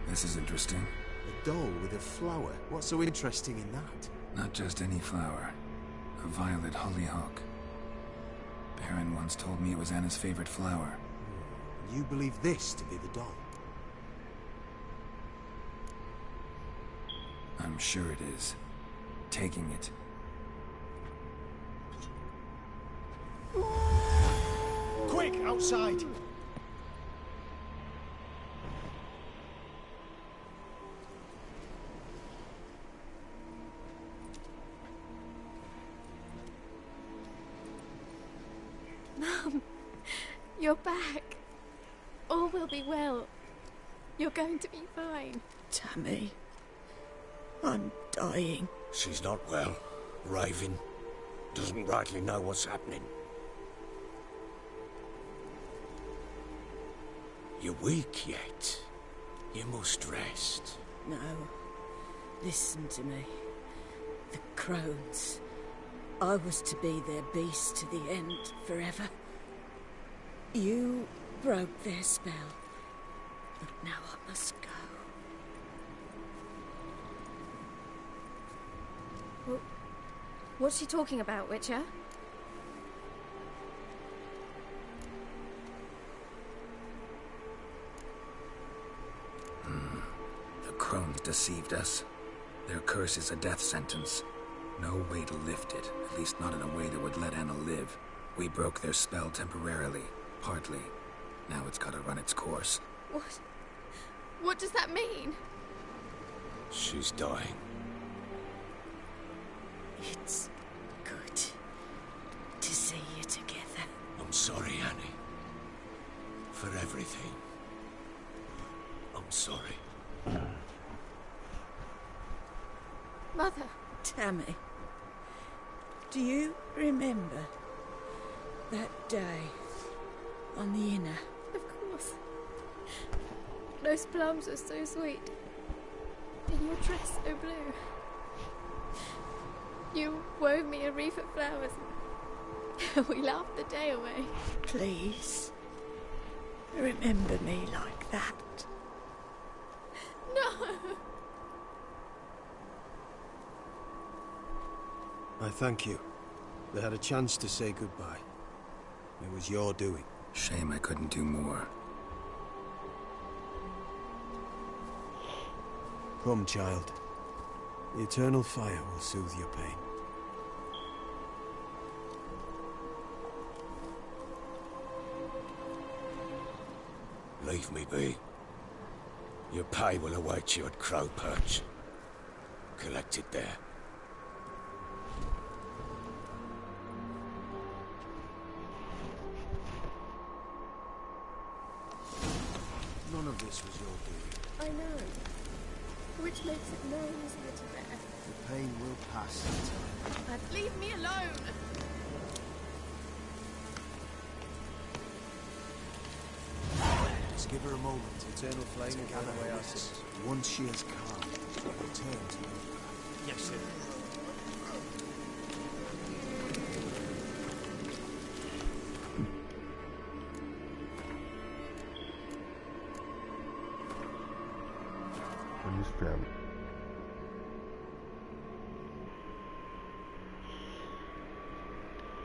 This is interesting. A doll with a flower. What's so interesting in that? Not just any flower. A violet hollyhock. Baron once told me it was Anna's favorite flower. You believe this to be the doll? I'm sure it is. Taking it. Quick, outside! Mum, you're back. All will be well. You're going to be fine. Tammy, I'm dying. She's not well. Raving. Doesn't rightly know what's happening. You're weak yet. You must rest. No. Listen to me. The crones. I was to be their beast to the end, forever. You broke their spell. But now I must go. Well, what's she talking about, Witcher? The crones deceived us. Their curse is a death sentence. No way to lift it, at least not in a way that would let Anna live. We broke their spell temporarily, partly. Now it's gotta run its course. What? What does that mean? She's dying. It's good to see you together. I'm sorry, Annie. For everything. I'm sorry. Mother. Tammy, do you remember that day on the Inner? Of course. Those plums are so sweet. And your dress so blue. You wove me a wreath of flowers. We laughed the day away. Please, remember me like that. No! I thank you. They had a chance to say goodbye. It was your doing. Shame I couldn't do more. Come, child. The eternal fire will soothe your pain. Leave me be. Your pay will await you at Crow Perch. Collect it there. None of this was your doing. I know. Which makes it no easier to bear. The pain will pass in time. And leave me alone! Just give her a moment. Eternal flame will gather away our sins. Once she has calmed, she will return to your path. Yes, sir. When you spam